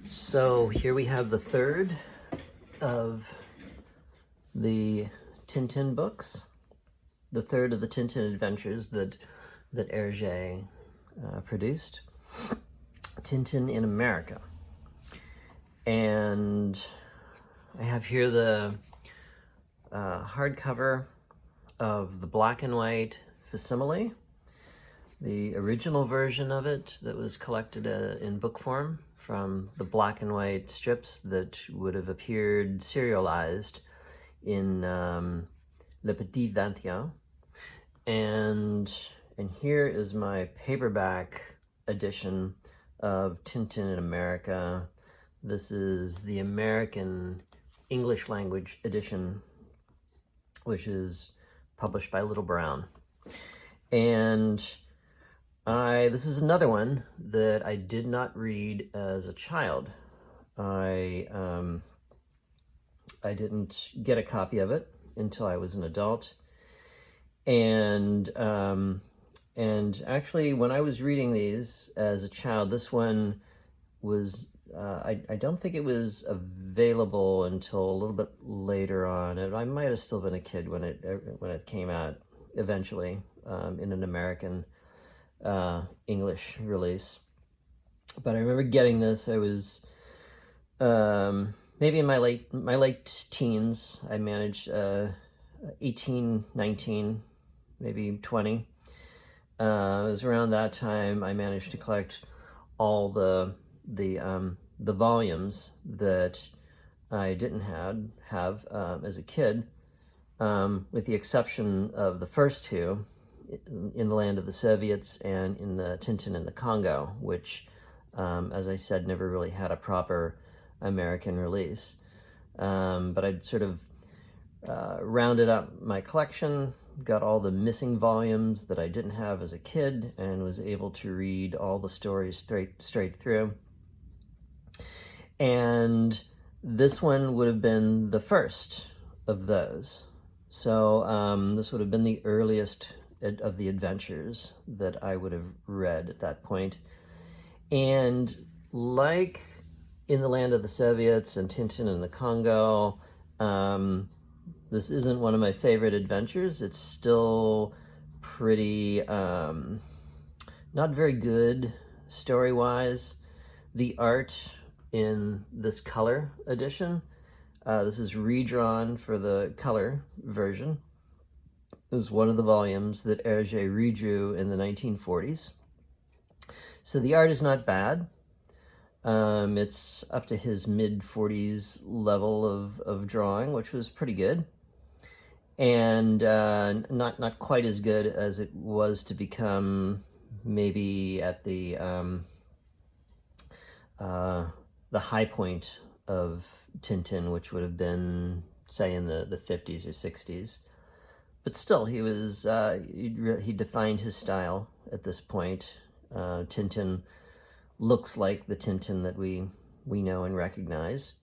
So here we have the third of the Tintin books, the third of the Tintin adventures that Hergé produced, Tintin in America. And I have here the hardcover of the black and white facsimile, the original version of it that was collected in book form from the black and white strips that would have appeared serialized in Le Petit 21. And here is my paperback edition of Tintin in America. This is the American English language edition, which is published by Little Brown. And this is another one that I did not read as a child. I didn't get a copy of it until I was an adult. And actually, when I was reading these as a child, this one was, I don't think it was available until a little bit later on. And I might have still been a kid when it came out eventually in an American English release. But I remember getting this. I was maybe in my late teens. I managed 18, 19, maybe 20. It was around that time I managed to collect all the volumes that I didn't have as a kid, with the exception of the first two, In the Land of the Soviets and in the Tintin in the Congo, which, as I said, never really had a proper American release. But I'd sort of rounded up my collection, got all the missing volumes that I didn't have as a kid, and was able to read all the stories straight through. And this one would have been the first of those. So this would have been the earliest of the adventures that I would have read at that point. And like In the Land of the Soviets and Tintin in the Congo, this isn't one of my favorite adventures. It's still pretty, not very good story-wise. The art in this color edition, this is redrawn for the color version. It was one of the volumes that Hergé redrew in the 1940s. So the art is not bad. It's up to his mid-40s level of drawing, which was pretty good. And not quite as good as it was to become maybe at the high point of Tintin, which would have been, say, in the 50s or 60s. But still, he was he defined his style at this point. Tintin looks like the Tintin that we know and recognize,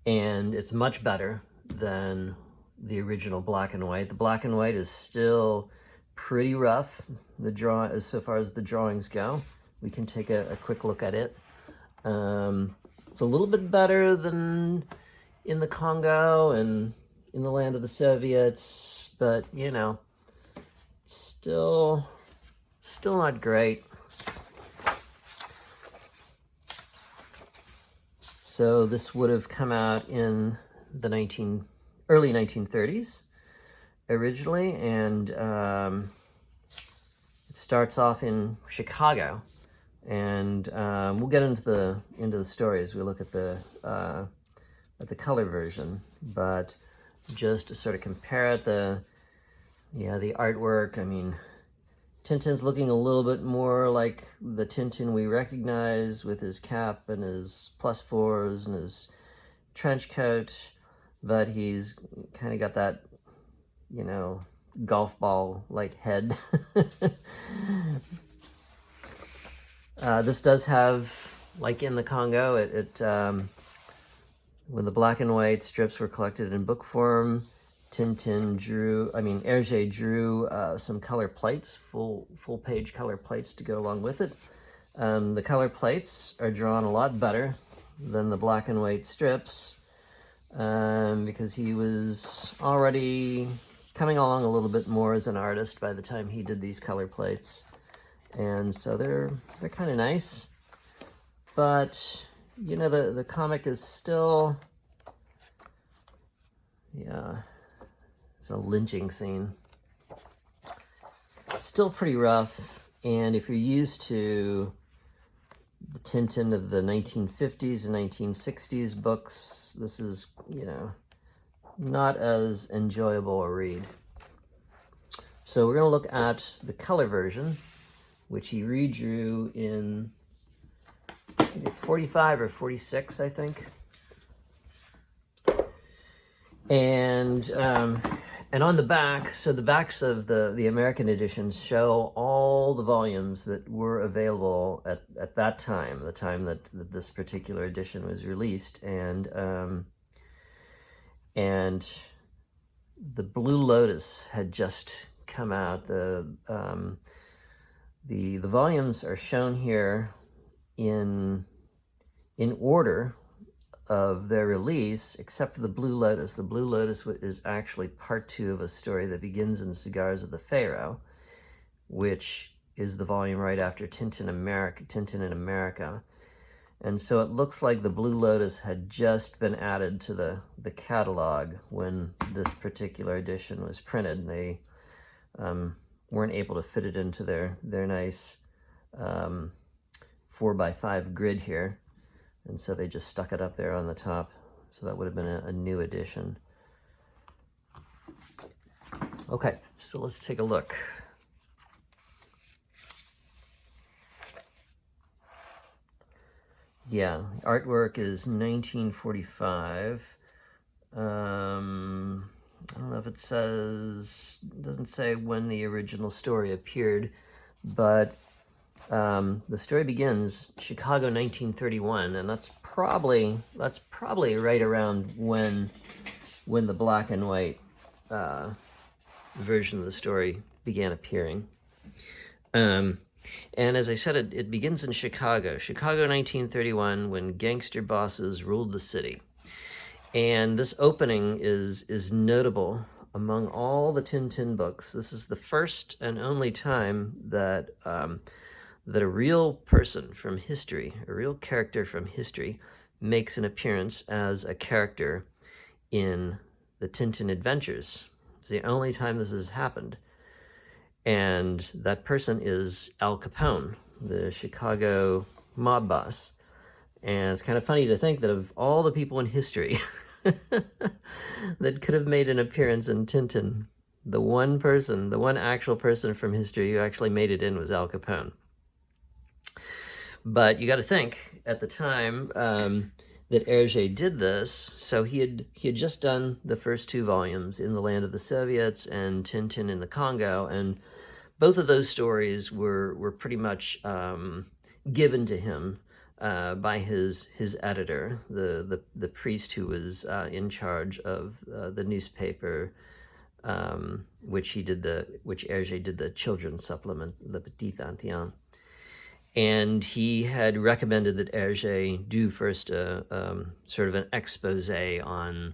and it's much better than the original black and white. The black and white is still pretty rough. As so far as the drawings go, we can take a quick look at it. It's a little bit better than in the Congo and In the Land of the Soviets, but you know, still not great. So this would have come out in the early 1930s originally, and it starts off in Chicago. And we'll get into the story as we look at the color version. But just to sort of compare it, the artwork, I mean, Tintin's looking a little bit more like the Tintin we recognize, with his cap and his +4s and his trench coat, but he's kind of got that, you know, golf ball-like head. This does have, like in the Congo, when the black and white strips were collected in book form, Hergé drew some color plates, full page color plates to go along with it. The color plates are drawn a lot better than the black and white strips, because he was already coming along a little bit more as an artist by the time he did these color plates. And so they're kind of nice. But, you know, the comic is still, yeah, it's a lynching scene. Still pretty rough, and if you're used to the Tintin of the 1950s and 1960s books, this is, you know, not as enjoyable a read. So we're going to look at the color version, which he redrew in 45 or 46, I think. And on the back, so the backs of the American editions show all the volumes that were available at that time, the time that this particular edition was released, and the Blue Lotus had just come out. The volumes are shown here in order of their release, except for the Blue Lotus. The Blue Lotus is actually part 2 of a story that begins in Cigars of the Pharaoh, which is the volume right after Tintin in America. And so it looks like the Blue Lotus had just been added to the catalog when this particular edition was printed. They weren't able to fit it into their nice 4x5 grid here. And so they just stuck it up there on the top. So that would have been a new edition. Okay, so let's take a look. Yeah, artwork is 1945. I don't know if it doesn't say when the original story appeared, but the story begins Chicago 1931, and that's probably right around when the black and white version of the story began appearing. And as I said, it begins in Chicago 1931, when gangster bosses ruled the city. And this opening is notable among all the Tintin books. This is the first and only time that a real person from history, a real character from history, makes an appearance as a character in the Tintin adventures. It's the only time this has happened. And that person is Al Capone, the Chicago mob boss. And it's kind of funny to think that of all the people in history that could have made an appearance in Tintin, the one actual person from history who actually made it in was Al Capone. But you got to think, at the time that Hergé did this, so he had just done the first 2 volumes, In the Land of the Soviets and Tintin in the Congo, and both of those stories were pretty much given to him by his editor, the priest who was in charge of the newspaper, which Hergé did the children's supplement, Le Petit 21. And he had recommended that Hergé do first sort of an expose on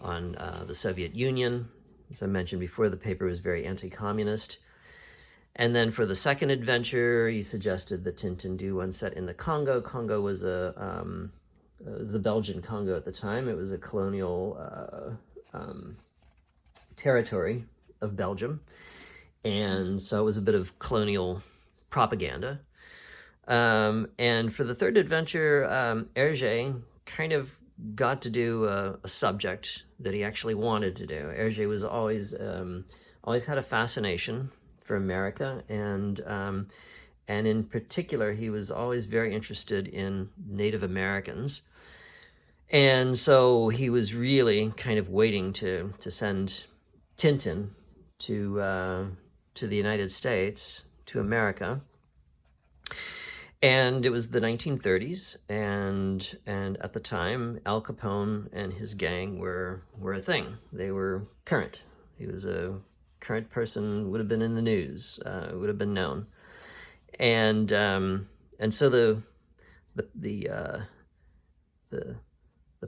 the Soviet Union. As I mentioned before, the paper was very anti-communist. And then for the second adventure, he suggested that Tintin do one set in the Congo. Congo was was the Belgian Congo at the time. It was a colonial territory of Belgium. And so it was a bit of colonial propaganda. And for the third adventure, Hergé kind of got to do a subject that he actually wanted to do. Hergé was always had a fascination for America, and in particular, he was always very interested in Native Americans. And so he was really kind of waiting to send Tintin to the United States, to America. And it was the 1930s, and at the time, Al Capone and his gang were a thing. They were current. He was a current person, would have been in the news, would have been known. And so the the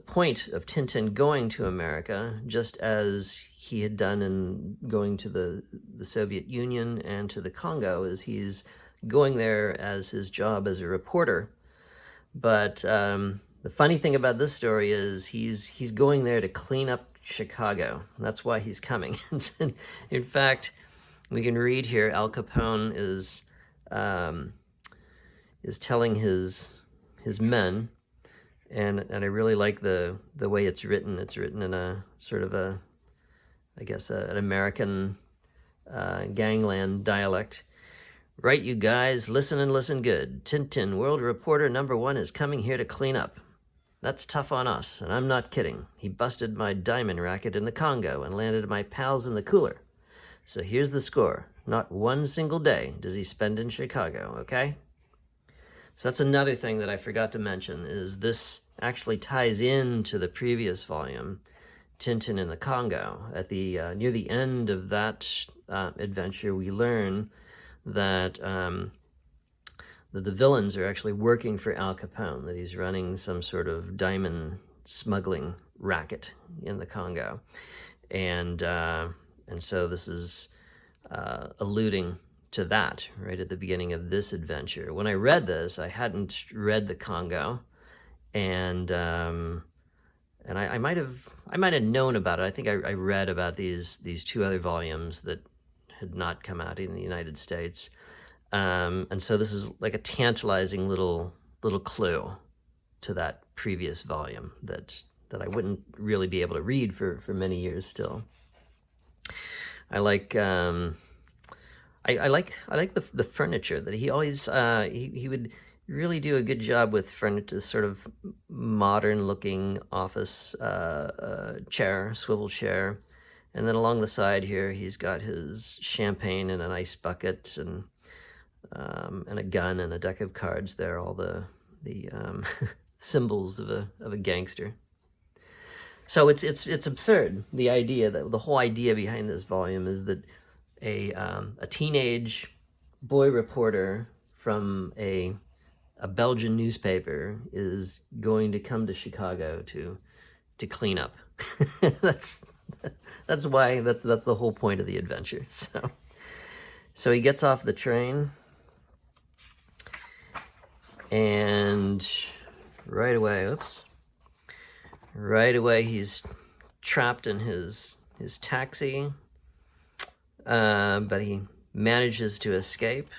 point of Tintin going to America, just as he had done in going to the Soviet Union and to the Congo, is he's going there as his job as a reporter. But the funny thing about this story is he's going there to clean up Chicago. That's why he's coming. In fact, we can read here, Al Capone is telling his men, and I really like the way it's written. It's written in a sort of a, I guess, an American gangland dialect. Right, you guys, listen and listen good. Tintin, world reporter #1, is coming here to clean up. That's tough on us, and I'm not kidding. He busted my diamond racket in the Congo and landed my pals in the cooler. So here's the score. Not one single day does he spend in Chicago, okay? So that's another thing that I forgot to mention, is this actually ties into the previous volume, Tintin in the Congo. At the near the end of that adventure, we learn that the villains are actually working for Al Capone, that he's running some sort of diamond smuggling racket in the Congo. And so this is alluding to that right at the beginning of this adventure. When I read this, I hadn't read the Congo, and I might have known about it. I think I read about these two other volumes that had not come out in the United States. And so this is like a tantalizing little clue to that previous volume that I wouldn't really be able to read for many years still. I like the furniture that he always he would really do a good job with furniture, this sort of modern looking office chair, swivel chair. And then along the side here, he's got his champagne and an ice bucket and a gun and a deck of cards there, all the symbols of a gangster. So it's absurd. The idea, that the whole idea behind this volume is that a teenage boy reporter from a Belgian newspaper is going to come to Chicago to clean up. That's the whole point of the adventure. So he gets off the train, and right away he's trapped in his taxi, but he manages to escape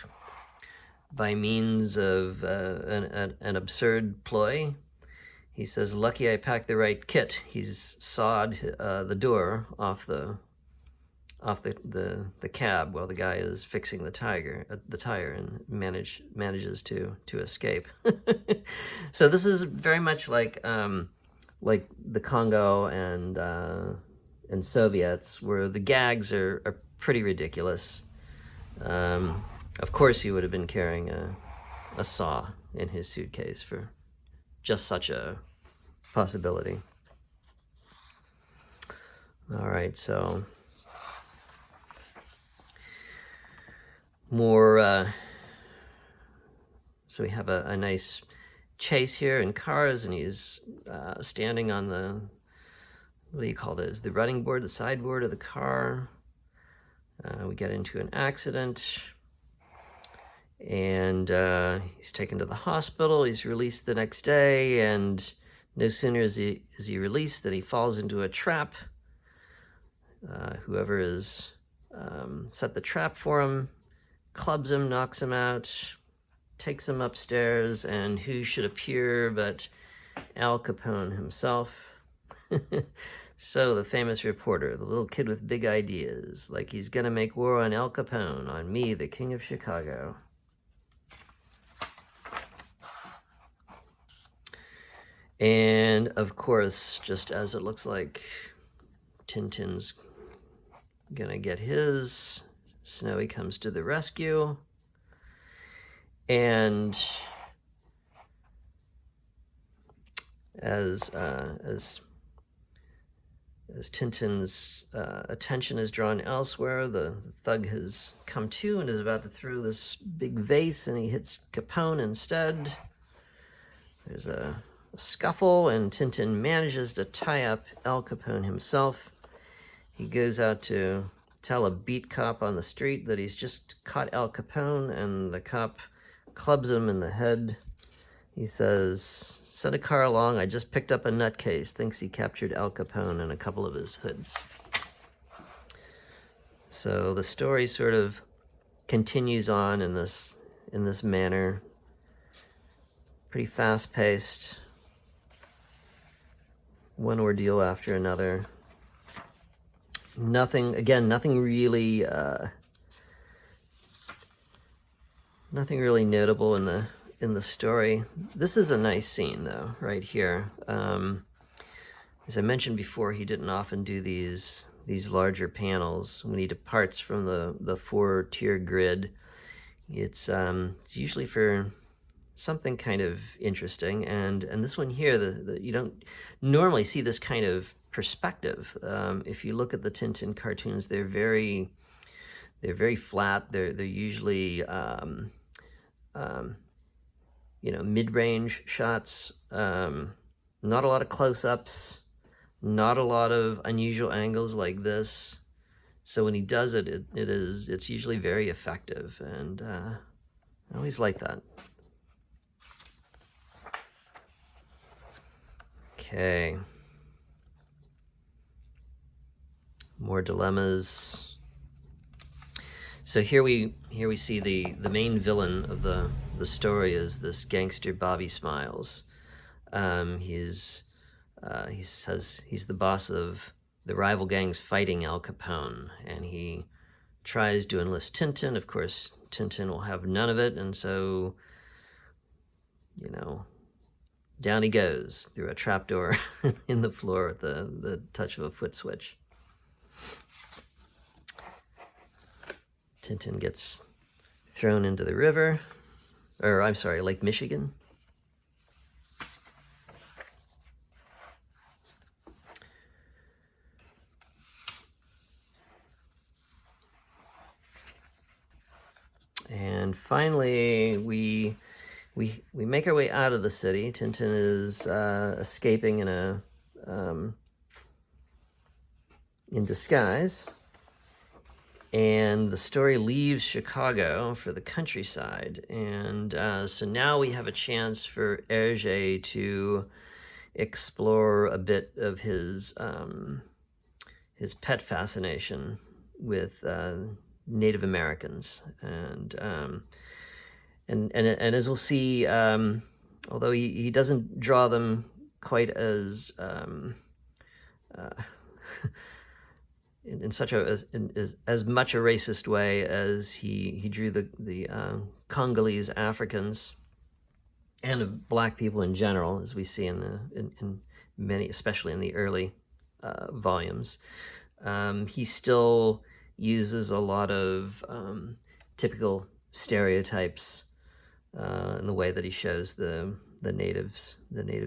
by means of an absurd ploy. He says, "Lucky I packed the right kit." He's sawed the door off the cab while the guy is fixing the tire, and manages to escape. So this is very much like the Congo and Soviets, where the gags are pretty ridiculous. Of course, he would have been carrying a saw in his suitcase for just such a possibility. All right, so more. So we have a nice chase here in cars, and he's standing on the, what do you call this? The running board, the sideboard of the car. We get into an accident, and he's taken to the hospital. He's released the next day, and no sooner is he released than he falls into a trap. Whoever has set the trap for him clubs him, knocks him out, takes him upstairs, and who should appear but Al Capone himself. So the famous reporter, the little kid with big ideas, like he's gonna make war on Al Capone, on me, the King of Chicago. And of course, just as it looks like Tintin's gonna get his, Snowy comes to the rescue, and as Tintin's attention is drawn elsewhere, the thug has come to and is about to throw this big vase, and he hits Capone instead. There's a scuffle, and Tintin manages to tie up Al Capone himself. He goes out to tell a beat cop on the street that he's just caught Al Capone, and the cop clubs him in the head. He says, "Send a car along, I just picked up a nutcase," thinks he captured Al Capone and a couple of his hoods. So the story sort of continues on in this manner. Pretty fast-paced. One ordeal after another. Nothing really notable in the story. This is a nice scene though, right here. As I mentioned before, he didn't often do these larger panels. When he departs from the 4-tier grid, it's usually for something kind of interesting, and this one here, you don't normally see this kind of perspective. If you look at the Tintin cartoons, they're very flat. They're usually mid-range shots. Not a lot of close-ups. Not a lot of unusual angles like this. So when he does it, it's usually very effective, and I always like that. Okay. More dilemmas. So here we see the main villain of the story is this gangster Bobby Smiles. He says he's the boss of the rival gangs fighting Al Capone, and he tries to enlist Tintin. Of course, Tintin will have none of it, and so, down he goes through a trapdoor in the floor with the touch of a foot switch. Tintin gets thrown into the river, or I'm sorry, Lake Michigan. And finally, we make our way out of the city. Tintin is escaping in disguise, and the story leaves Chicago for the countryside. And so now we have a chance for Hergé to explore a bit of his pet fascination with Native Americans, and as we'll see, although he doesn't draw them quite as in such as much a racist way as he drew the Congolese Africans and of black people in general, as we see in many, especially in the early volumes. He still uses a lot of typical stereotypes in the way that he shows the native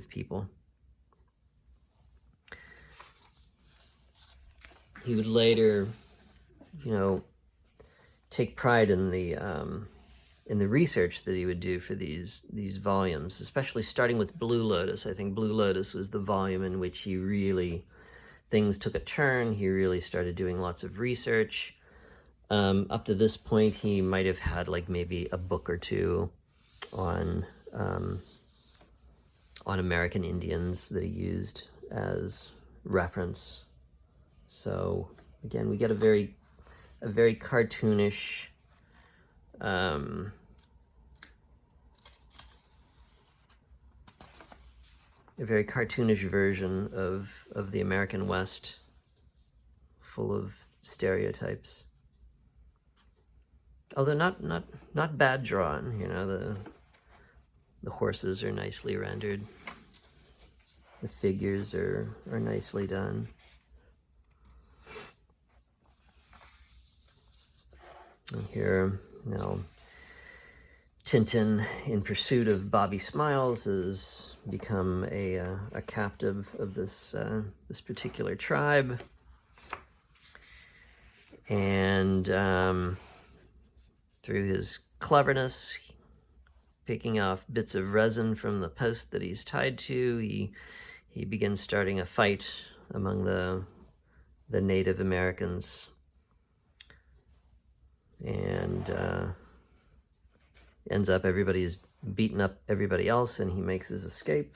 people. He would later, take pride in the research that he would do for these volumes, especially starting with Blue Lotus. I think Blue Lotus was the volume in which things took a turn. He really started doing lots of research. Up to this point, he might have had maybe a book or two on American Indians that he used as reference. So again, we get a very cartoonish, version of the American West, full of stereotypes. Although not bad drawn, the horses are nicely rendered. The figures are nicely done. And here, now, Tintin, in pursuit of Bobby Smiles, has become a captive of this particular tribe, and through his cleverness, picking off bits of resin from the post that he's tied to. He begins starting a fight among the Native Americans, and ends up everybody's beating up everybody else, and he makes his escape.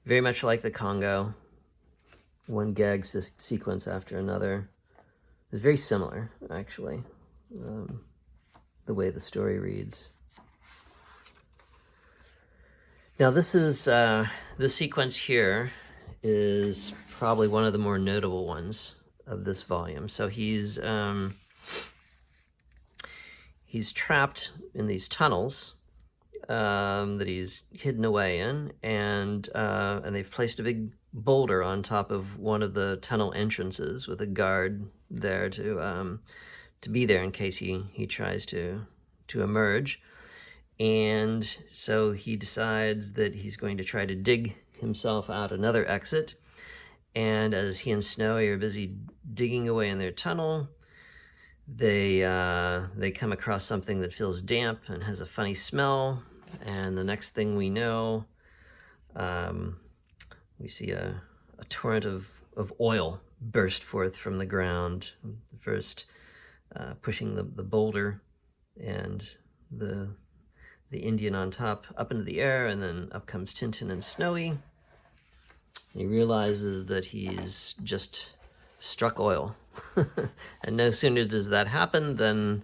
Very much like the Congo, one gag sequence after another. It's very similar, actually, the way the story reads. Now this sequence here is probably one of the more notable ones of this volume. So he's trapped in these tunnels that he's hidden away in, and they've placed a big boulder on top of one of the tunnel entrances with a guard there to be there in case he tries to emerge. And so he decides that he's going to try to dig himself out another exit. And as he and Snowy are busy digging away in their tunnel, they come across something that feels damp and has a funny smell. And the next thing we know, we see a torrent of oil burst forth from the ground, first pushing the boulder and the Indian on top up into the air, and then up comes Tintin and Snowy. He realizes that he's just struck oil. And no sooner does that happen than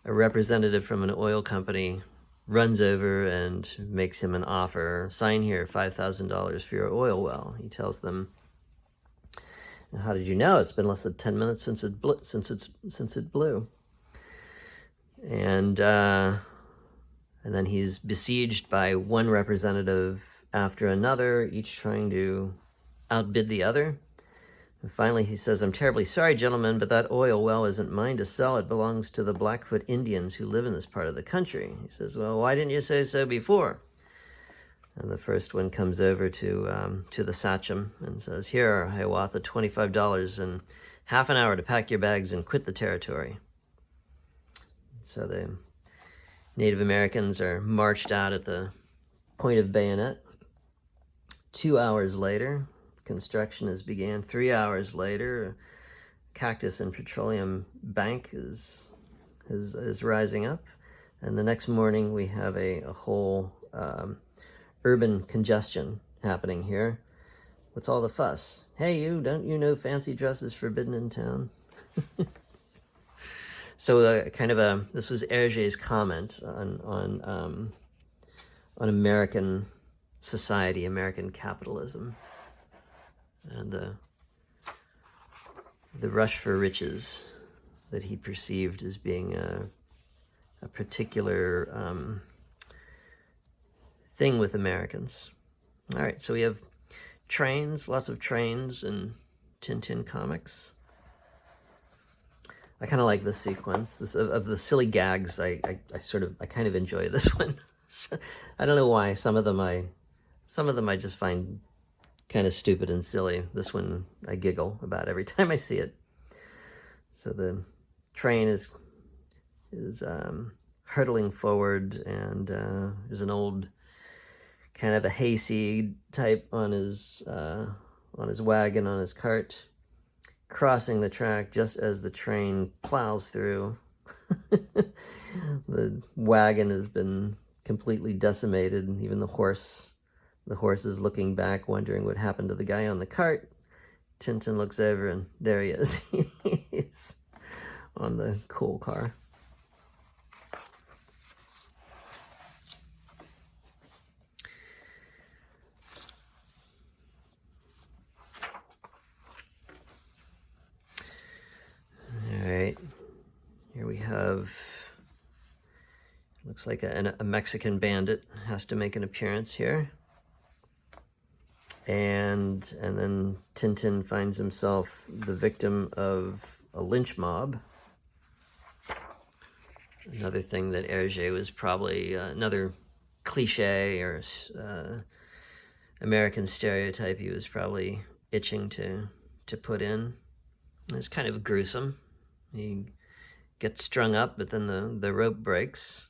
a representative from an oil company runs over and makes him an offer. Sign here, $5,000 for your oil well. He tells them, how did you know? It's been less than 10 minutes since it blew. And then he's besieged by one representative after another, each trying to outbid the other. And finally he says, I'm terribly sorry, gentlemen, but that oil well isn't mine to sell. It belongs to the Blackfoot Indians who live in this part of the country. He says, well, why didn't you say so before? And the first one comes over to the sachem and says, here, Hiawatha, $25 and half an hour to pack your bags and quit the territory. So the Native Americans are marched out at the point of bayonet. 2 hours later, construction has began. 3 hours later, a cactus and petroleum bank is rising up. And the next morning, we have a whole urban congestion happening here. What's all the fuss? Hey, don't you know fancy dress is forbidden in town? So this was Hergé's comment on American society, American capitalism, and the rush for riches that he perceived as being a particular thing with Americans. All right, so we have trains, lots of trains in Tintin comics. I kind of like this sequence. Of the silly gags, I kind of enjoy this one. I don't know why. Some of them I just find kind of stupid and silly. This one I giggle about every time I see it. So the train is hurtling forward, and there's an old kind of a hayseed type on his wagon, on his cart, crossing the track just as the train plows through. The wagon has been completely decimated. Even the horse is looking back, wondering what happened to the guy on the cart. Tintin looks over, and there he is. He's on the coal car. Here we have, looks like a Mexican bandit has to make an appearance here. And then Tintin finds himself the victim of a lynch mob. Another thing that Hergé was probably, another cliche or American stereotype he was probably itching to put in. It's kind of gruesome. He gets strung up, but then the rope breaks,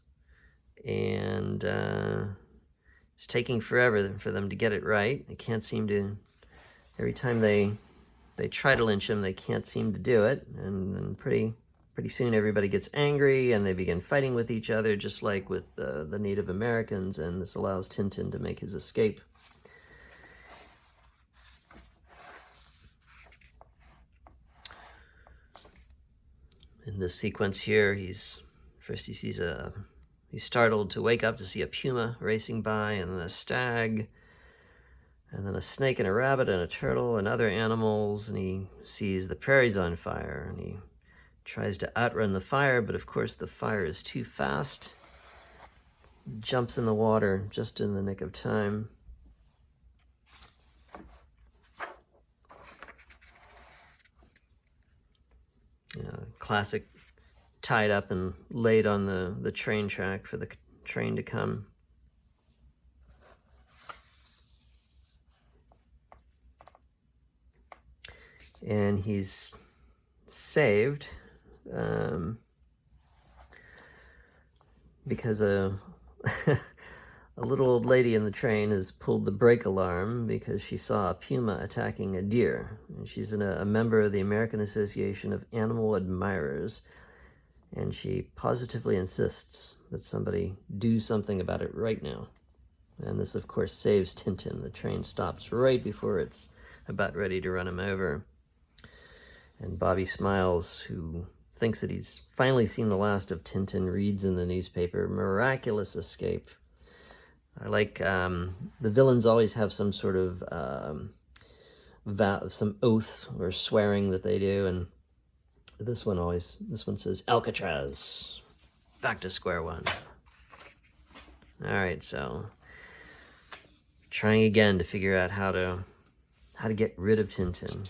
and it's taking forever for them to get it right. They can't seem to. Every time they try to lynch him, they can't seem to do it, and then pretty soon everybody gets angry and they begin fighting with each other, just like with the Native Americans, and this allows Tintin to make his escape. In this sequence here, he's startled to wake up to see a puma racing by, and then a stag, and then a snake and a rabbit and a turtle and other animals, and he sees the prairie's on fire, and he tries to outrun the fire, but of course the fire is too fast. Jumps in the water just in the nick of time. Classic tied up and laid on the train track for the train to come. And he's saved because a little old lady in the train has pulled the brake alarm because she saw a puma attacking a deer. And she's a member of the American Association of Animal Admirers, and she positively insists that somebody do something about it right now. And this, of course, saves Tintin. The train stops right before it's about ready to run him over. And Bobby Smiles, who thinks that he's finally seen the last of Tintin, reads in the newspaper, "Miraculous escape." I like, the villains always have some sort of some oath or swearing that they do, and this one says, "Alcatraz, back to square one." All right, so trying again to figure out how to get rid of Tintin.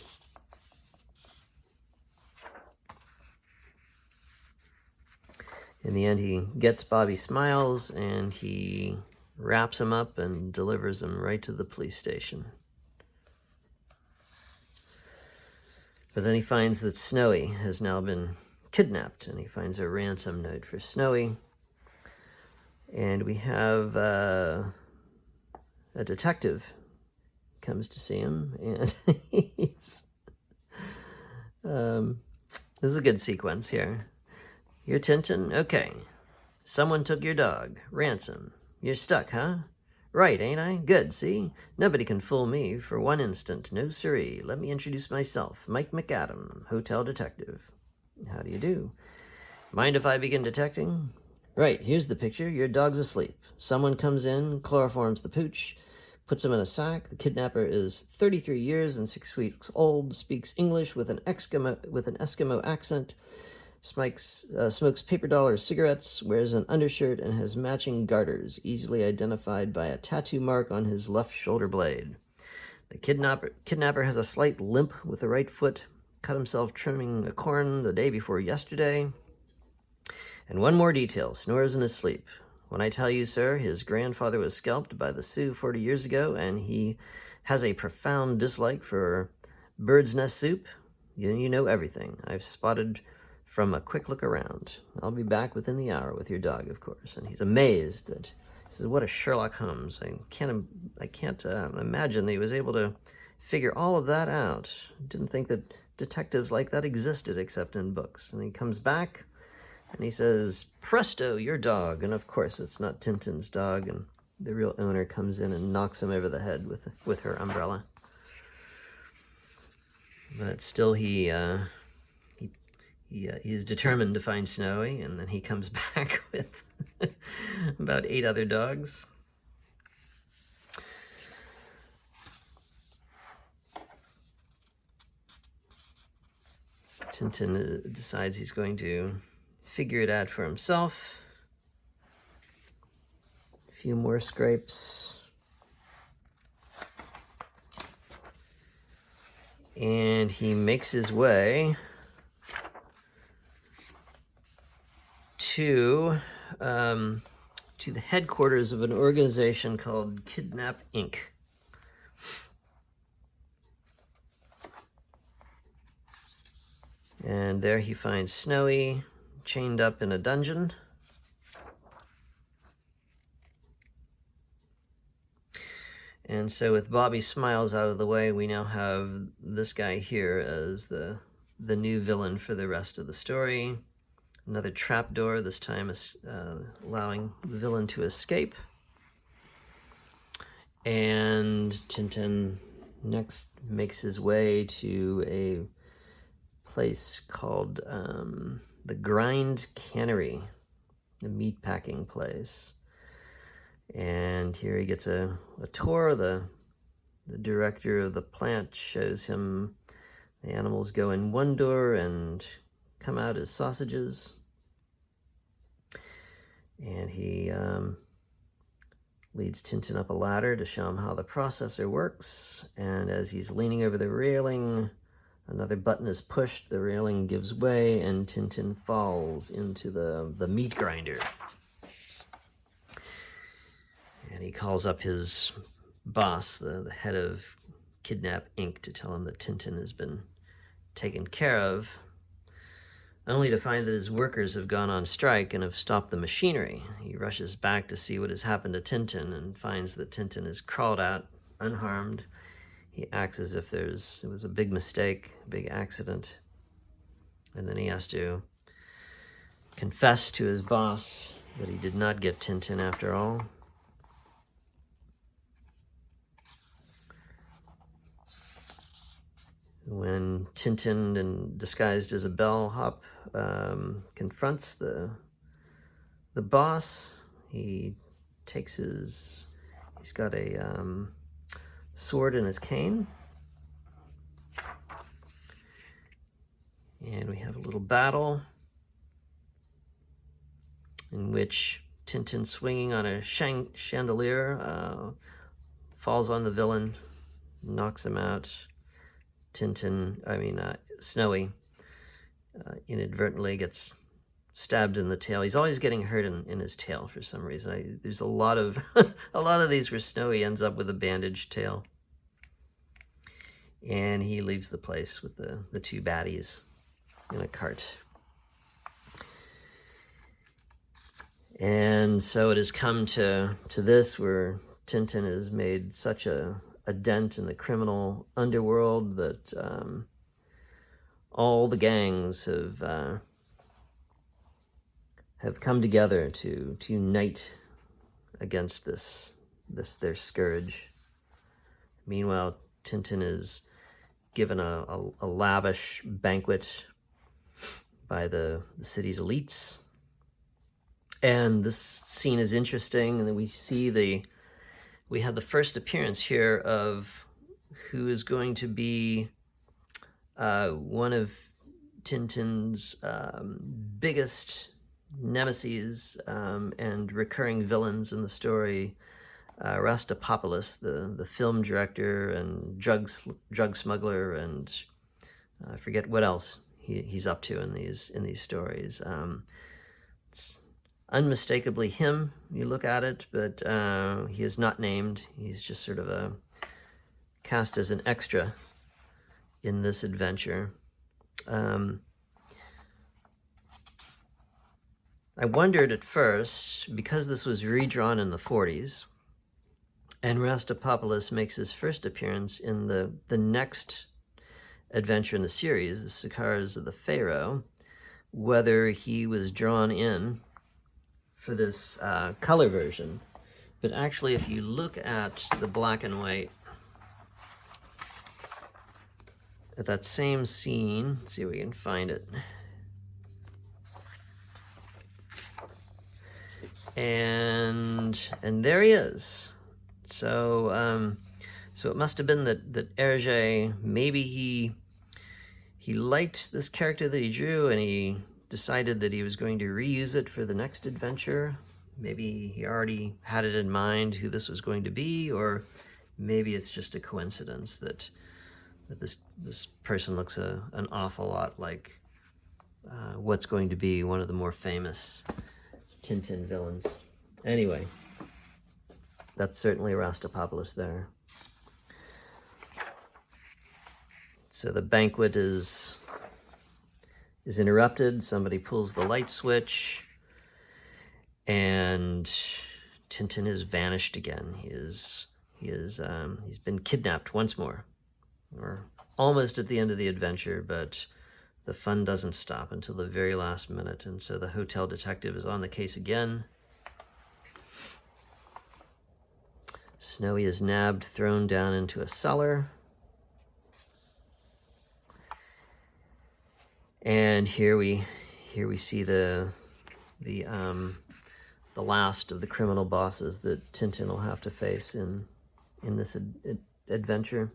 In the end, he gets Bobby Smiles, and he wraps him up and delivers him right to the police station. But then he finds that Snowy has now been kidnapped, and he finds a ransom note for Snowy. And we have a detective comes to see him, and he's this is a good sequence here. "You're Tintin? Okay. Someone took your dog. Ransom. You're stuck, huh? Right, ain't I? Good, see? Nobody can fool me for one instant. No siree. Let me introduce myself. Mike McAdam, hotel detective." "How do you do? Mind if I begin detecting?" "Right, here's the picture. Your dog's asleep. Someone comes in, chloroforms the pooch, puts him in a sack. The kidnapper is 33 years and 6 weeks old, speaks English with an Eskimo accent, smokes paper dollar cigarettes, wears an undershirt, and has matching garters, easily identified by a tattoo mark on his left shoulder blade. The kidnapper has a slight limp with the right foot, cut himself trimming a corn the day before yesterday. And one more detail, snores in his sleep. When I tell you, sir, his grandfather was scalped by the Sioux 40 years ago, and he has a profound dislike for bird's nest soup, you know everything. I've spotted from a quick look around. I'll be back within the hour with your dog, of course." And he's amazed that, he says, "What a Sherlock Holmes. I can't imagine that he was able to figure all of that out. Didn't think that detectives like that existed except in books." And he comes back and he says, "Presto, your dog." And of course it's not Tintin's dog, and the real owner comes in and knocks him over the head with her umbrella. But still he's determined to find Snowy, and then he comes back with about 8 other dogs. Tintin decides he's going to figure it out for himself. A few more scrapes. And he makes his way to the headquarters of an organization called Kidnap Inc. And there he finds Snowy chained up in a dungeon. And so with Bobby Smiles out of the way, we now have this guy here as the new villain for the rest of the story. Another trapdoor, this time allowing the villain to escape. And Tintin next makes his way to a place called the Grind Cannery, a meatpacking place. And here he gets a tour. The director of the plant shows him the animals go in one door and come out as sausages. And he leads Tintin up a ladder to show him how the processor works. And as he's leaning over the railing, another button is pushed, the railing gives way, and Tintin falls into the meat grinder. And he calls up his boss, the head of Kidnap Inc., to tell him that Tintin has been taken care of, only to find that his workers have gone on strike and have stopped the machinery. He rushes back to see what has happened to Tintin and finds that Tintin has crawled out unharmed. He acts as if it was a big mistake, a big accident. And then he has to confess to his boss that he did not get Tintin after all. When Tintin, disguised as a bellhop, confronts the boss, he's got a sword in his cane. And we have a little battle in which Tintin, swinging on a chandelier, falls on the villain, knocks him out. Snowy inadvertently gets stabbed in the tail. He's always getting hurt in his tail for some reason. There's a lot of a lot of these where Snowy ends up with a bandaged tail. And he leaves the place with the two baddies in a cart. And so it has come to this, where Tintin has made such a dent in the criminal underworld that all the gangs have come together to unite against this their scourge. Meanwhile, Tintin is given a lavish banquet by the city's elites. And this scene is interesting, and then we have the first appearance here of who is going to be one of Tintin's biggest nemeses and recurring villains in the story, Rastapopoulos, the film director and drug smuggler, and I forget what else he's up to in these stories. It's unmistakably him, you look at it, but he is not named. He's just sort of cast as an extra in this adventure. I wondered at first, because this was redrawn in the 40s, and Rastapopoulos makes his first appearance in the next adventure in the series, The Sicars of the Pharaoh, whether he was drawn in for this color version. But actually, if you look at the black and white, at that same scene, let's see if we can find it. And there he is. So it must have been that Hergé, maybe he liked this character that he drew, and he decided that he was going to reuse it for the next adventure. Maybe he already had it in mind who this was going to be, or maybe it's just a coincidence that this person looks an awful lot like what's going to be one of the more famous Tintin villains. Anyway, that's certainly Rastapopoulos there. So the banquet is is interrupted. Somebody pulls the light switch, and Tintin has vanished again. He's been kidnapped once more. We're almost at the end of the adventure, but the fun doesn't stop until the very last minute, and so the hotel detective is on the case again. Snowy is nabbed, thrown down into a cellar. And here we see the last of the criminal bosses that Tintin will have to face in this adventure.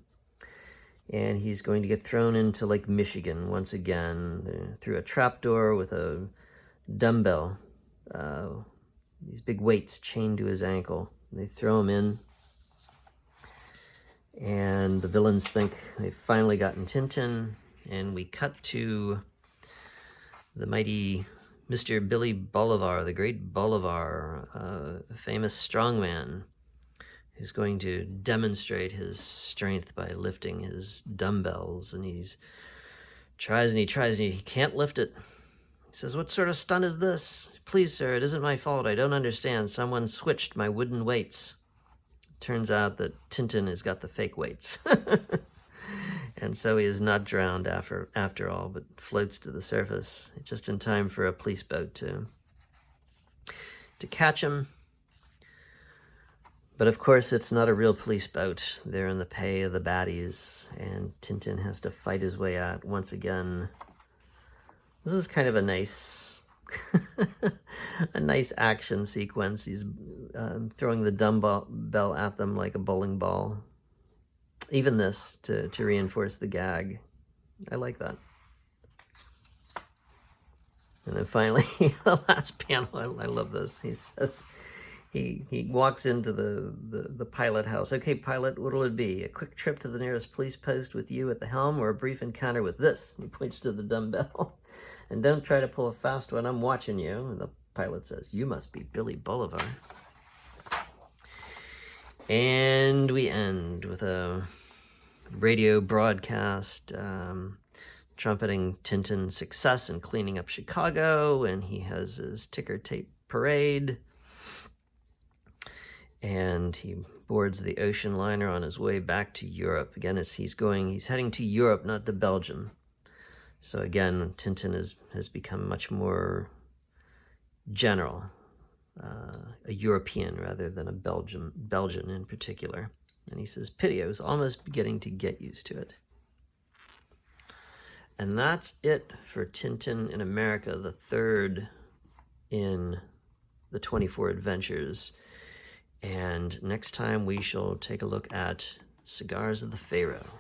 And he's going to get thrown into Lake Michigan once again through a trapdoor with a dumbbell. These big weights chained to his ankle. They throw him in, and the villains think they've finally gotten Tintin, and we cut to the mighty Mr. Billy Bolivar, the great Bolivar, a famous strongman, who's going to demonstrate his strength by lifting his dumbbells, and he tries and he can't lift it. He says, "What sort of stunt is this? Please, sir, it isn't my fault. I don't understand. Someone switched my wooden weights." Turns out that Tintin has got the fake weights. And so he is not drowned after all, but floats to the surface just in time for a police boat to catch him. But of course, it's not a real police boat. They're in the pay of the baddies, and Tintin has to fight his way out once again. This is kind of a nice, a nice action sequence. He's throwing the dumbbell at them like a bowling ball. Even this to reinforce the gag. I like that. And then finally, the last panel, I love this. He says, he walks into the pilot house. "Okay, pilot, what'll it be? A quick trip to the nearest police post with you at the helm, or a brief encounter with this?" He points to the dumbbell. "And don't try to pull a fast one, I'm watching you." And the pilot says, "You must be Billy Bolivar." And we end with a radio broadcast trumpeting Tintin's success in cleaning up Chicago, and he has his ticker tape parade, and he boards the ocean liner on his way back to Europe. Again, as he's heading to Europe, not to Belgium. So again, Tintin has become much more general. A European rather than a Belgian in particular. And he says, "Pity, I was almost beginning to get used to it." And that's it for Tintin in America, the third in the 24 adventures. And next time we shall take a look at Cigars of the Pharaoh.